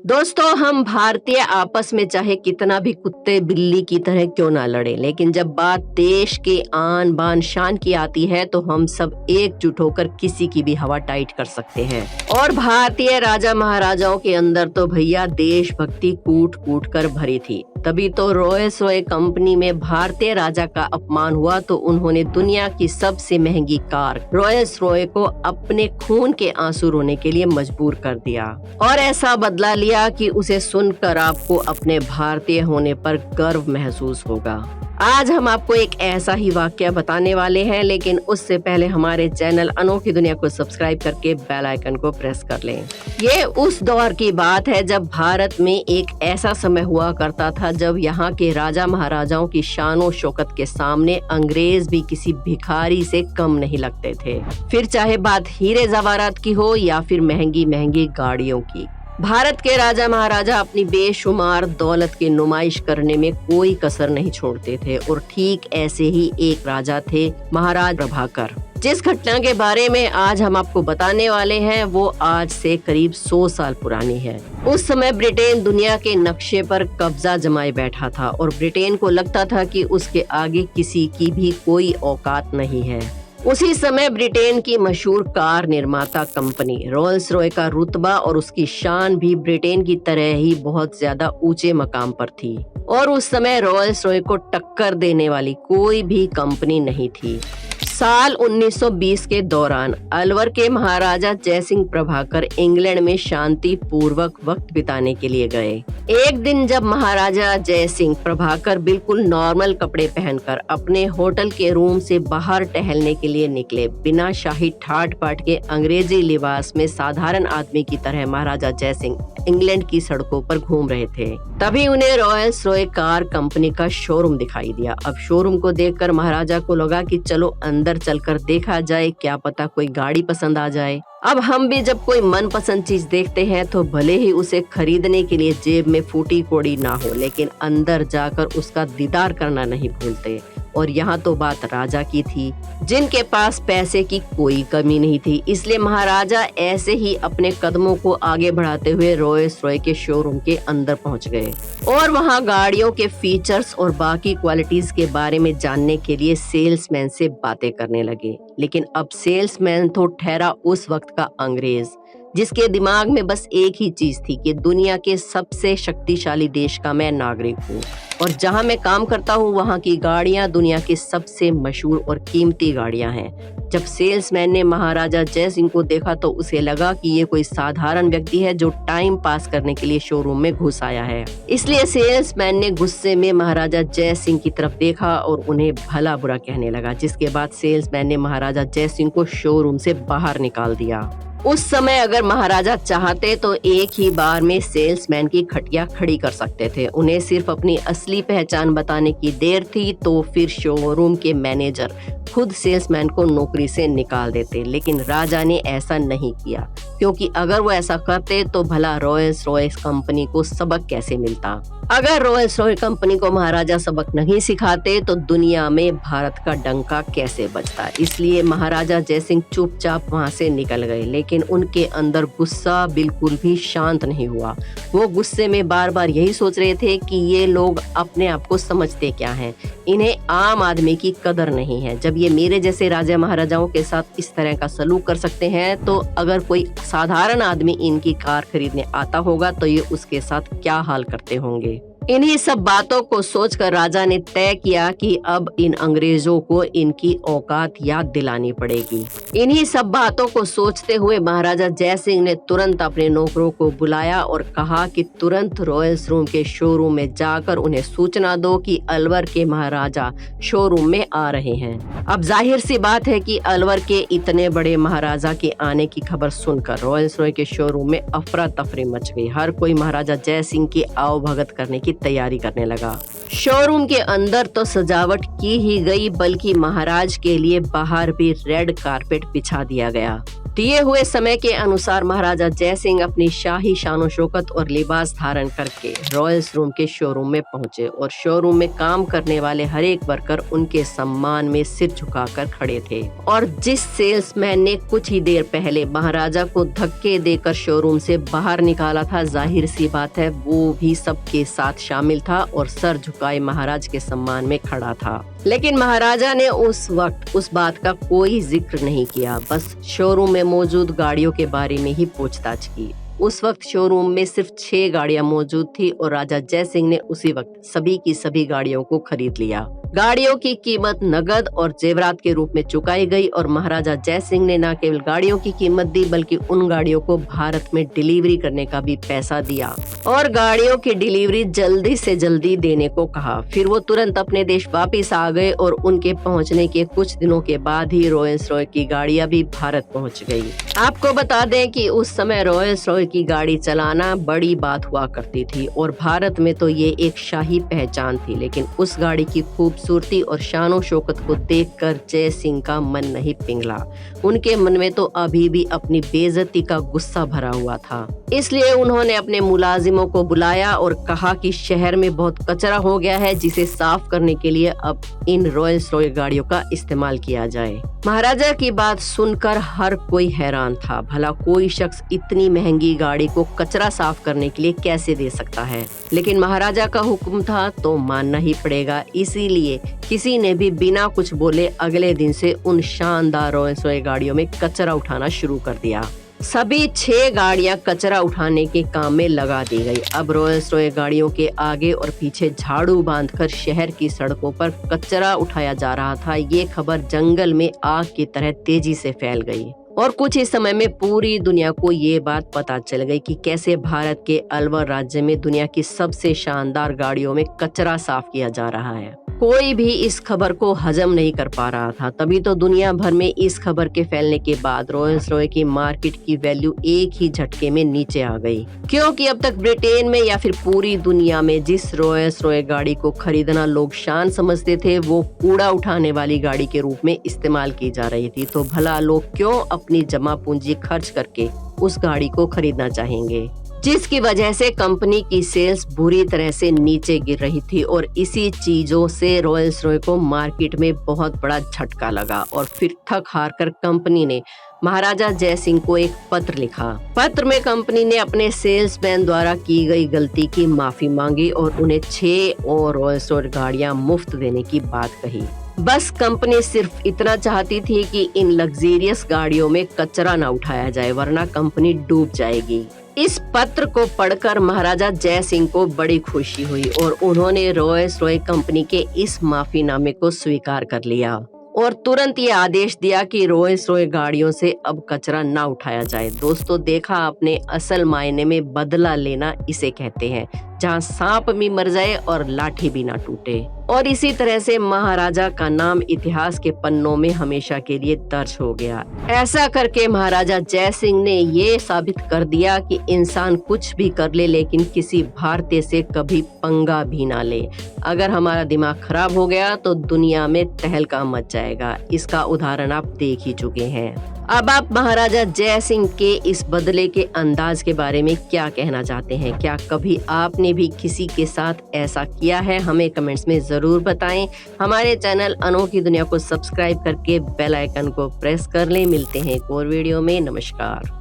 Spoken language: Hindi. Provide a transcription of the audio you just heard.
दोस्तों, हम भारतीय आपस में चाहे कितना भी कुत्ते बिल्ली की तरह क्यों ना लड़े, लेकिन जब बात देश के आन बान शान की आती है तो हम सब एकजुट होकर किसी की भी हवा टाइट कर सकते हैं। और भारतीय राजा महाराजाओं के अंदर तो भैया देशभक्ति कूट कूट कर भरी थी। तभी तो रॉयल्स रॉय कंपनी में भारतीय राजा का अपमान हुआ तो उन्होंने दुनिया की सबसे महंगी कार रॉयल्स रॉय को अपने खून के आंसू रोने के लिए मजबूर कर दिया और ऐसा बदला लिया कि उसे सुनकर आपको अपने भारतीय होने पर गर्व महसूस होगा। आज हम आपको एक ऐसा ही वाकया बताने वाले हैं, लेकिन उससे पहले हमारे चैनल अनोखी दुनिया को सब्सक्राइब करके बेल आइकन को प्रेस कर लें। ये उस दौर की बात है जब भारत में एक ऐसा समय हुआ करता था जब यहाँ के राजा महाराजाओं की शानो शौकत के सामने अंग्रेज भी किसी भिखारी से कम नहीं लगते थे, फिर चाहे बात हीरे जवाहरात की हो या फिर महंगी महंगी गाड़ियों की। भारत के राजा महाराजा अपनी बेशुमार दौलत की नुमाइश करने में कोई कसर नहीं छोड़ते थे और ठीक ऐसे ही एक राजा थे महाराज प्रभाकर। जिस घटना के बारे में आज हम आपको बताने वाले हैं वो आज से करीब 100 साल पुरानी है। उस समय ब्रिटेन दुनिया के नक्शे पर कब्जा जमाए बैठा था और ब्रिटेन को लगता था कि उसके आगे किसी की भी कोई औकात नहीं है। उसी समय ब्रिटेन की मशहूर कार निर्माता कंपनी रॉयल्स रॉय का रुतबा और उसकी शान भी ब्रिटेन की तरह ही बहुत ज्यादा ऊंचे मकाम पर थी और उस समय रॉयल्स रॉय को टक्कर देने वाली कोई भी कंपनी नहीं थी। साल 1920 के दौरान अलवर के महाराजा जयसिंह प्रभाकर इंग्लैंड में शांति पूर्वक वक्त बिताने के लिए गए। एक दिन जब महाराजा जयसिंह प्रभाकर बिल्कुल नॉर्मल कपड़े पहनकर अपने होटल के रूम से बाहर टहलने के लिए निकले, बिना शाही ठाट बाट के अंग्रेजी लिबास में साधारण आदमी की तरह महाराजा जयसिंह इंग्लैंड की सड़कों पर घूम रहे थे। तभी उन्हें रॉयल्स रॉय कार कंपनी का शोरूम दिखाई दिया। अब शोरूम को देखकर महाराजा को लगा कि चलो अंदर चलकर देखा जाए, क्या पता कोई गाड़ी पसंद आ जाए। अब हम भी जब कोई मनपसंद चीज देखते हैं तो भले ही उसे खरीदने के लिए जेब में फूटी कौड़ी ना हो, लेकिन अंदर जाकर उसका दीदार करना नहीं भूलते। और यहाँ तो बात राजा की थी जिनके पास पैसे की कोई कमी नहीं थी, इसलिए महाराजा ऐसे ही अपने कदमों को आगे बढ़ाते हुए रॉयल्स रॉय के शोरूम के अंदर पहुँच गए और वहाँ गाड़ियों के फीचर्स और बाकी क्वालिटीज के बारे में जानने के लिए सेल्समैन से बातें करने लगे। लेकिन अब सेल्समैन तो ठहरा उस वक्त का अंग्रेज, जिसके दिमाग में बस एक ही चीज थी कि दुनिया के सबसे शक्तिशाली देश का मैं नागरिक हूँ और जहाँ मैं काम करता हूँ वहाँ की गाड़ियाँ दुनिया की सबसे मशहूर और कीमती गाड़ियाँ हैं। जब सेल्समैन ने महाराजा जयसिंह को देखा तो उसे लगा कि ये कोई साधारण व्यक्ति है जो टाइम पास करने के लिए शोरूम में घुस आया है। इसलिए सेल्समैन ने गुस्से में महाराजा जयसिंह की तरफ देखा और उन्हें भला बुरा कहने लगा, जिसके बाद सेल्समैन ने महाराजा जयसिंह को शोरूम से बाहर निकाल दिया। उस समय अगर महाराजा चाहते तो एक ही बार में सेल्समैन की खटिया खड़ी कर सकते थे। उन्हें सिर्फ अपनी असली पहचान बताने की देर थी तो फिर शोरूम के मैनेजर खुद सेल्समैन को नौकरी से निकाल देते, लेकिन राजा ने ऐसा नहीं किया, क्योंकि अगर वो ऐसा करते तो भला रॉयल्स रॉय कंपनी को सबक कैसे मिलता। अगर रॉयल्स रॉय कंपनी को महाराजा सबक नहीं सिखाते तो दुनिया में भारत का डंका कैसे बजता। इसलिए महाराजा जयसिंह चुपचाप वहां से निकल गए, लेकिन उनके अंदर गुस्सा बिल्कुल भी शांत नहीं हुआ। वो गुस्से में बार बार यही सोच रहे थे कि ये लोग अपने आप को समझते क्या हैं, इन्हें आम आदमी की कदर नहीं है। जब ये मेरे जैसे राजा महाराजाओं के साथ इस तरह का सलूक कर सकते हैं तो अगर कोई साधारण आदमी इनकी कार खरीदने आता होगा तो ये उसके साथ क्या हाल करते होंगे। इन्हीं सब बातों को सोचकर राजा ने तय किया कि अब इन अंग्रेजों को इनकी औकात याद दिलानी पड़ेगी। इन्हीं सब बातों को सोचते हुए महाराजा जयसिंह ने तुरंत अपने नौकरों को बुलाया और कहा कि तुरंत रॉयल्स रूम के शोरूम में जाकर उन्हें सूचना दो कि अलवर के महाराजा शोरूम में आ रहे हैं। अब जाहिर सी बात है कि अलवर के इतने बड़े महाराजा के आने की खबर सुनकर रॉयल्स रॉय के शोरूम में अफरा तफरी मच गई। हर कोई महाराजा जयसिंह की आवभगत करने की तैयारी करने लगा। शोरूम के अंदर तो सजावट की ही गई, बल्कि महाराज के लिए बाहर भी रेड कारपेट बिछा दिया गया। दिए हुए समय के अनुसार महाराजा जय सिंह अपनी शाही शानो शौकत और लिबास धारण करके रॉयल्स रूम के शोरूम में पहुंचे और शोरूम में काम करने वाले हर एक वर्कर उनके सम्मान में सिर झुकाकर खड़े थे। और जिस सेल्समैन ने कुछ ही देर पहले महाराजा को धक्के देकर शोरूम से बाहर निकाला था, जाहिर सी बात है वो भी सबके साथ शामिल था और सर झुकाए महाराज के सम्मान में खड़ा था। लेकिन महाराजा ने उस वक्त उस बात का कोई जिक्र नहीं किया, बस शोरूम में मौजूद गाड़ियों के बारे में ही पूछताछ की। उस वक्त शोरूम में सिर्फ 6 गाड़ियां मौजूद थी और राजा जय सिंह ने उसी वक्त सभी की सभी गाड़ियों को खरीद लिया। गाड़ियों की कीमत नगद और जेवरात के रूप में चुकाई गई और महाराजा जय सिंह ने न केवल गाड़ियों की कीमत दी, बल्कि उन गाड़ियों को भारत में डिलीवरी करने का भी पैसा दिया और गाड़ियों की डिलीवरी जल्दी से जल्दी देने को कहा। फिर वो तुरंत अपने देश वापिस आ गए और उनके पहुंचने के कुछ दिनों के बाद ही रॉयल्स रॉय की गाड़ियां भी भारत पहुंच गई। आपको बता दें कि उस समय रॉयल्स रॉय की गाड़ी चलाना बड़ी बात हुआ करती थी और भारत में तो ये एक शाही पहचान थी। लेकिन उस गाड़ी की खूबसूरती और शानो शौकत को देखकर जय सिंह का मन नहीं पिघला। उनके मन में तो अभी भी अपनी बेइज्जती का गुस्सा भरा हुआ था। इसलिए उन्होंने अपने मुलाजिमों को बुलाया और कहा कि शहर में बहुत कचरा हो गया है, जिसे साफ करने के लिए अब इन रॉयल्स रॉय गाड़ियों का इस्तेमाल किया जाए। महाराजा की बात सुनकर हर कोई हैरान था। भला कोई शख्स इतनी महंगी गाड़ी को कचरा साफ करने के लिए कैसे दे सकता है? लेकिन महाराजा का हुक्म था तो मानना ही पड़ेगा। इसीलिए किसी ने भी बिना कुछ बोले अगले दिन से उन शानदार रॉयल्स रॉय गाड़ियों में कचरा उठाना शुरू कर दिया। सभी 6 गाड़ियां कचरा उठाने के काम में लगा दी गई। अब रॉयल्स रॉय गाड़ियों के आगे और पीछे झाड़ू बांधकर शहर की सड़कों पर कचरा उठाया जा रहा था। ये खबर जंगल में आग की तरह तेजी से फैल गई और कुछ ही समय में पूरी दुनिया को ये बात पता चल गई कि कैसे भारत के अलवर राज्य में दुनिया की सबसे शानदार गाड़ियों में कचरा साफ किया जा रहा है। कोई भी इस खबर को हजम नहीं कर पा रहा था। तभी तो दुनिया भर में इस खबर के फैलने के बाद रॉयल्स रॉय की मार्केट की वैल्यू एक ही झटके में नीचे आ गई, क्योंकि अब तक ब्रिटेन में या फिर पूरी दुनिया में जिस रॉयल्स रॉय गाड़ी को खरीदना लोग शान समझते थे, वो कूड़ा उठाने वाली गाड़ी के रूप में इस्तेमाल की जा रही थी। तो भला लोग क्यों अपनी जमा पूंजी खर्च करके उस गाड़ी को खरीदना चाहेंगे, जिसकी वजह से कंपनी की सेल्स बुरी तरह से नीचे गिर रही थी। और इसी चीजों से रॉयल्स रॉय को मार्केट में बहुत बड़ा झटका लगा और फिर थक हार कर कंपनी ने महाराजा जय सिंह को एक पत्र लिखा। पत्र में कंपनी ने अपने सेल्समैन द्वारा की गई गलती की माफी मांगी और उन्हें 6 और रॉयल्स रॉय गाड़ियां मुफ्त देने की बात कही। बस कंपनी सिर्फ इतना चाहती थी कि इन लग्जरियस गाड़ियों में कचरा न उठाया जाए, वरना कंपनी डूब जाएगी। इस पत्र को पढ़कर महाराजा जय सिंह को बड़ी खुशी हुई और उन्होंने रॉयल्स रॉय कंपनी के इस माफीनामे को स्वीकार कर लिया और तुरंत ये आदेश दिया कि रॉयल्स रॉय गाड़ियों से अब कचरा ना उठाया जाए। दोस्तों, देखा आपने, असल मायने में बदला लेना इसे कहते हैं, जहां सांप भी मर जाए और लाठी भी ना टूटे। और इसी तरह से महाराजा का नाम इतिहास के पन्नों में हमेशा के लिए दर्ज हो गया। ऐसा करके महाराजा जय सिंह ने ये साबित कर दिया कि इंसान कुछ भी कर ले, लेकिन किसी भारतीय से कभी पंगा भी ना ले। अगर हमारा दिमाग खराब हो गया तो दुनिया में तहलका मच जाएगा। इसका उदाहरण आप देख ही चुके हैं। अब आप महाराजा जय सिंह के इस बदले के अंदाज के बारे में क्या कहना चाहते हैं? क्या कभी आपने भी किसी के साथ ऐसा किया है? हमें कमेंट्स में जरूर बताएं। हमारे चैनल अनोखी दुनिया को सब्सक्राइब करके बेल आइकन को प्रेस कर लें। मिलते हैं एक और वीडियो में। नमस्कार।